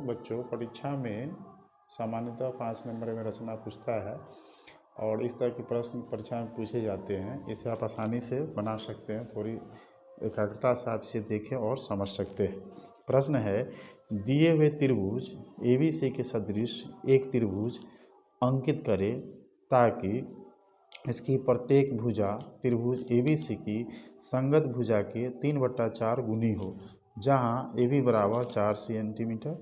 बच्चों, परीक्षा में सामान्यतः 5 नंबर में रचना पूछता है और इस तरह के प्रश्न परीक्षा में पूछे जाते हैं। इसे आप आसानी से बना सकते हैं, थोड़ी एकाग्रता से आप इसे देखें और समझ सकते हैं। प्रश्न है, दिए हुए त्रिभुज ABC के सदृश एक त्रिभुज अंकित करें ताकि इसकी प्रत्येक भुजा त्रिभुज ABC की संगत भुजा के 3/4 गुनी हो, जहां AB बराबर 4 सेंटीमीटर,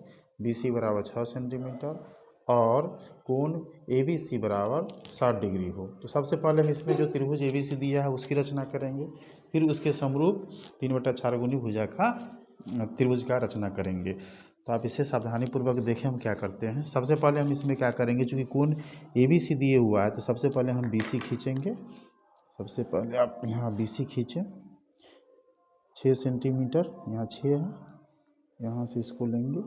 BC बराबर 6 सेंटीमीटर और कोण ABC बराबर 60 डिग्री हो। तो सबसे पहले हम इसमें जो त्रिभुज ABC दिया है उसकी रचना करेंगे, फिर उसके समरूप 3/4 गुनी भुजा का त्रिभुज का रचना करेंगे। तो आप इसे सावधानीपूर्वक देखें हम क्या करते हैं। सबसे पहले हम इसमें क्या करेंगे, चूँकि कोण ABC दिए हुआ है तो सबसे पहले हम BC खींचेंगे। सबसे पहले आप यहाँ BC खींचें 6 सेंटीमीटर, यहाँ 6 है, यहाँ से इसको लेंगे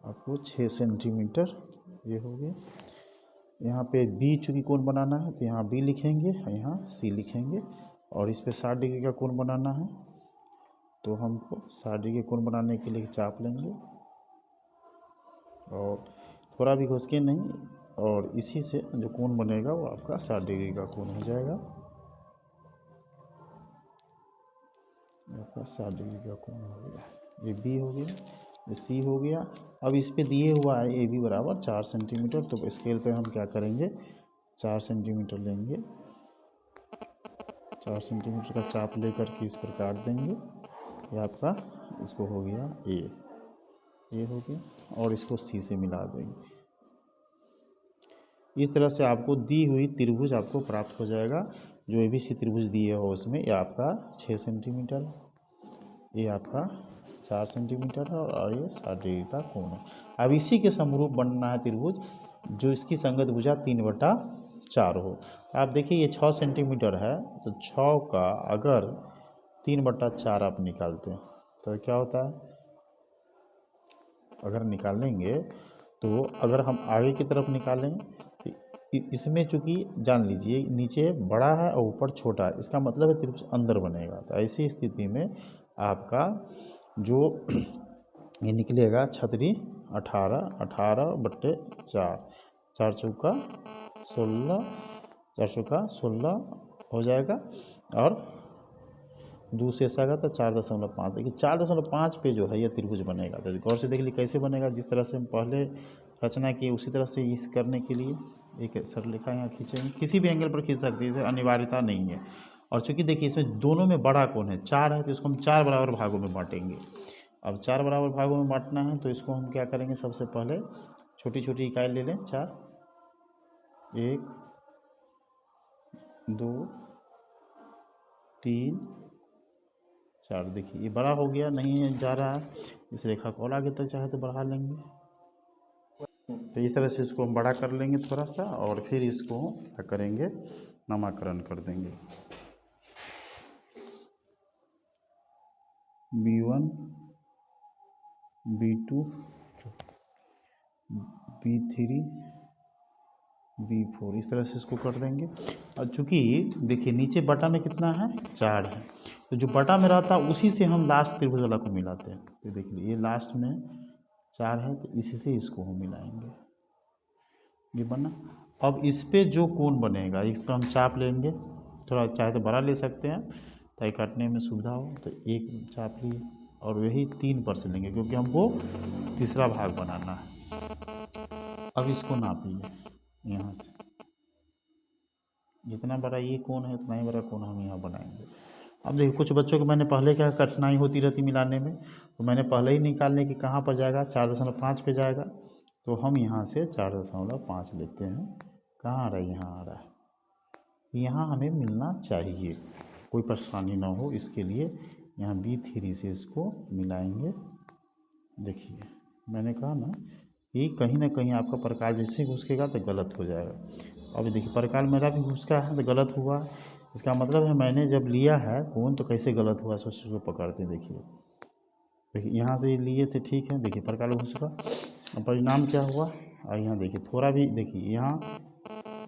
आपको 6 सेंटीमीटर, ये हो गया। यहाँ पे B चूँकि कोण बनाना है तो यहाँ B लिखेंगे, यहाँ C लिखेंगे और इस पे 60 डिग्री का कोण बनाना है तो हमको 60 डिग्री कोण बनाने के लिए चाप लेंगे और थोड़ा भी घुसके नहीं, और इसी से जो कोण बनेगा वो आपका 60 डिग्री का कोण हो जाएगा। आपका 60 डिग्री का कोण हो गया, ये B हो गया, ये C हो गया। अब इस पे दिए हुआ है AB बराबर 4 सेंटीमीटर, तो स्केल पे हम क्या करेंगे 4 सेंटीमीटर लेंगे, 4 सेंटीमीटर का चाप लेकर के इस पर काट देंगे। ये आपका इसको हो गया ये हो गया और इसको C से मिला देंगे। इस तरह से आपको दी हुई त्रिभुज आपको प्राप्त हो जाएगा। जो ABC त्रिभुज दिए हो उसमें ये आपका 6 सेंटीमीटर, ये आपका 4 सेंटीमीटर है और ये 60 डिग्री का कोण है। अब इसी के समरूप बनना है त्रिभुज जो इसकी संगत भुजा 3/4 हो। आप देखिए ये 6 सेंटीमीटर है, तो 6 का अगर 3/4 आप निकालते हैं तो क्या होता है, अगर निकालेंगे तो अगर हम आगे की तरफ निकालेंगे तो इसमें चूँकि जान लीजिए नीचे बड़ा है और ऊपर छोटा है, इसका मतलब है त्रिभुज अंदर बनेगा। तो ऐसी स्थिति में आपका जो ये निकलेगा छतरी 18/4, 4 चौका 16, 4 चौका 16 हो जाएगा और 2 से आएगा तो 4.5। देखिए 4.5 पे जो है ये त्रिभुज बनेगा। तो गौर से देख लीजिए कैसे बनेगा, जिस तरह से हम पहले रचना किए उसी तरह से इस करने के लिए एक सरलेखा यहाँ खींचेंगे। किसी भी एंगल पर खींच सकते हैं, इसे अनिवार्यता नहीं है। और चूँकि देखिए इसमें दोनों में बड़ा कोण है 4 है, तो इसको हम 4 बराबर भागों में बांटेंगे। अब 4 बराबर भागों में बांटना है तो इसको हम क्या करेंगे, सबसे पहले छोटी छोटी इकाई ले लें 4, 1 2 3 4। देखिए ये बड़ा हो गया, नहीं जा रहा है, इस रेखा को और आगे तक चाहे तो बढ़ा लेंगे। तो इस तरह से इसको हम बड़ा कर लेंगे थोड़ा सा और फिर इसको क्या करेंगे, नामकरण कर देंगे। B1 B2 B3 B4 इस तरह से इसको कर देंगे। और चूँकि देखिए नीचे बटा में कितना है 4 है, तो जो बटा में रहता है उसी से हम लास्ट त्रिभुज वाला को मिलाते हैं। तो देखिए ये लास्ट में 4 है तो इसी से इसको हम मिलाएंगे, ये बना। अब इस पे जो कोण बनेगा इस पर हम चाप लेंगे, थोड़ा चाहे तो बड़ा ले सकते हैं ताकि काटने में सुविधा हो। तो एक चाप लिए और वही 3 पर से लेंगे क्योंकि हमको तीसरा भाग बनाना है। अब इसको नाप लिए यहाँ से, जितना बड़ा ये कोण है उतना ही बड़ा कोण हम यहाँ बनाएंगे। अब देखिए कुछ बच्चों को मैंने पहले क्या कठिनाई होती रहती मिलाने में, तो मैंने पहले ही निकालने की कहाँ पर जाएगा 4.5 पे जाएगा, तो हम यहाँ से 4.5 लेते हैं। कहाँ आ रहा है, यहाँ आ रहा है, यहाँ हमें मिलना चाहिए, कोई परेशानी ना हो इसके लिए यहाँ B3 से इसको मिलाएंगे। देखिए मैंने कहा ना कि कहीं ना कहीं आपका प्रकाश जैसे घुसकेगा तो गलत हो जाएगा। अब देखिए प्रकाश मेरा भी घुसका है तो गलत हुआ, इसका मतलब है मैंने जब लिया है कोण तो कैसे गलत हुआ, सोच को पकड़ते हैं। देखिए यहाँ से लिए थे ठीक है, देखिए प्रकाश घुसका, परिणाम क्या हुआ। और यहाँ देखिए थोड़ा भी देखिए यहाँ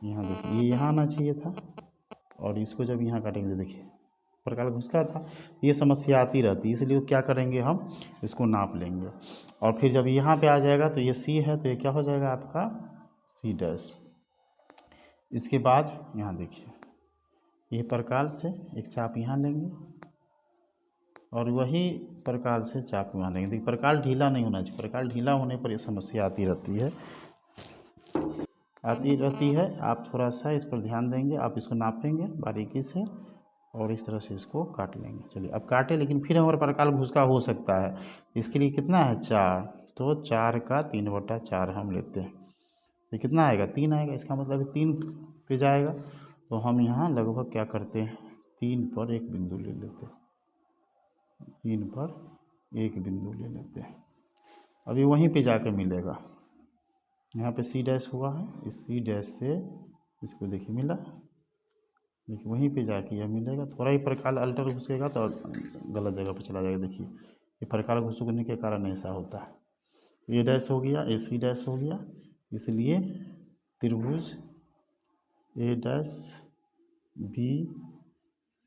देखिए ये यहाँ आना चाहिए था और इसको जब यहाँ काटेंगे देखिए प्रकाश घुसका था। ये समस्या आती रहती है, इसलिए क्या करेंगे हम इसको नाप लेंगे। और फिर जब यहाँ पे आ जाएगा तो ये सी है, तो ये क्या हो जाएगा आपका सी डैश। इसके बाद यहाँ देखिए, ये प्रकार से एक चाप यहाँ लेंगे और वही प्रकार से चाप यहाँ लेंगे। देखिए प्रकार ढीला नहीं होना चाहिए, प्रकार ढीला होने पर ये समस्या आती रहती है। आप थोड़ा सा इस पर ध्यान देंगे, आप इसको नापेंगे बारीकी से और इस तरह से इसको काट लेंगे। चलिए अब काटे, लेकिन फिर हमारे प्रकार घुसका हो सकता है। इसके लिए कितना है 4, तो 4 का 3/4 हम लेते हैं, तो कितना आएगा 3 आएगा। इसका मतलब 3 पे जाएगा, तो हम यहाँ लगभग क्या करते हैं 3 पर एक बिंदु ले लेते हैं, 3 पर एक बिंदु ले लेते हैं। अभी वहीं पे जाकर मिलेगा, यहाँ पे सी डैश हुआ है, इस सी डैश से इसको देखिए मिला, देखिए वहीं पे जाके यह मिलेगा। थोड़ा ही प्रकार अल्टर घुसेगा तो गलत जगह पे चला जाएगा। देखिए ये प्रकार घुसने के कारण ऐसा होता है। ये डैश हो गया, ए सी डैश हो गया, इसलिए त्रिभुज ए डैश बी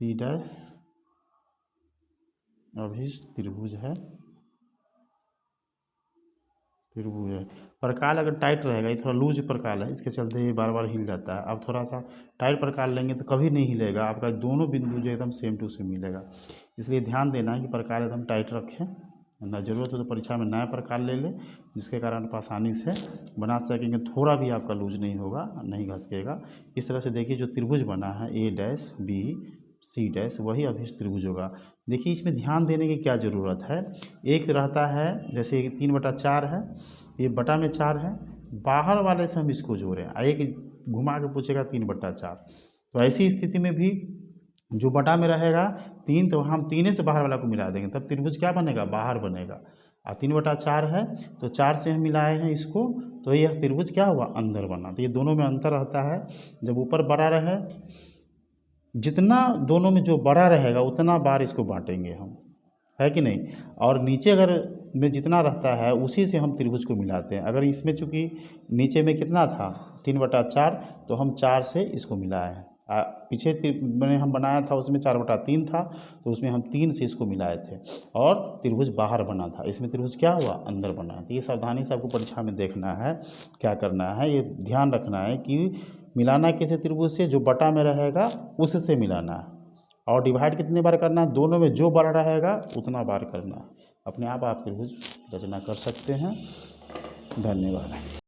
सी डैश अभिष्ट त्रिभुज है। प्रकार अगर टाइट रहेगा, ये थोड़ा लूज प्रकार है, इसके चलते ये बार बार हिल जाता है। अब थोड़ा सा टाइट प्रकार लेंगे तो कभी नहीं हिलेगा, आपका दोनों बिंदु जो एकदम सेम टू सेम मिलेगा। इसलिए ध्यान देना है कि प्रकार एकदम टाइट रखें, ना ज़रूरत हो तो परीक्षा में नया प्रकार ले लें, जिसके कारण आप आसानी से बना सकेंगे। थोड़ा भी आपका लूज नहीं होगा, नहीं घसकेगा। इस तरह से देखिए जो त्रिभुज बना है ए डैश बी सी डैश, वही अभिष्ट त्रिभुज होगा। देखिए इसमें ध्यान देने की क्या ज़रूरत है, एक रहता है जैसे 3/4 है, ये बटा में 4 है, बाहर वाले से हम इसको जोड़ें, एक घुमा के पूछेगा 3/4, तो ऐसी स्थिति में भी जो बटा में रहेगा 3, तो हम 3 से बाहर वाला को मिला देंगे, तब त्रिभुज क्या बनेगा बाहर बनेगा। और 3/4 है तो 4 से हम मिलाए हैं इसको, तो यह त्रिभुज क्या हुआ अंदर बना। तो ये दोनों में अंतर रहता है, जब ऊपर बड़ा रहे, जितना दोनों में जो बड़ा रहेगा उतना बार इसको बांटेंगे हम, है कि नहीं। और नीचे अगर में जितना रहता है उसी से हम त्रिभुज को मिलाते हैं। अगर इसमें चूँकि नीचे में कितना था 3/4, तो हम 4 से इसको मिलाए हैं। पीछे मैंने हम बनाया था उसमें 4/3 था, तो उसमें हम 3 से इसको मिलाए थे और त्रिभुज बाहर बना था। इसमें त्रिभुज क्या हुआ अंदर बना है। तो ये सावधानी से आपको परीक्षा में देखना है, क्या करना है, ये ध्यान रखना है कि मिलाना किसी त्रिभुज से जो बटा में रहेगा उससे मिलाना है, और डिवाइड कितने बार करना है, दोनों में जो बड़ा रहेगा उतना बार करना है। अपने आप त्रिभुज रचना कर सकते हैं। धन्यवाद।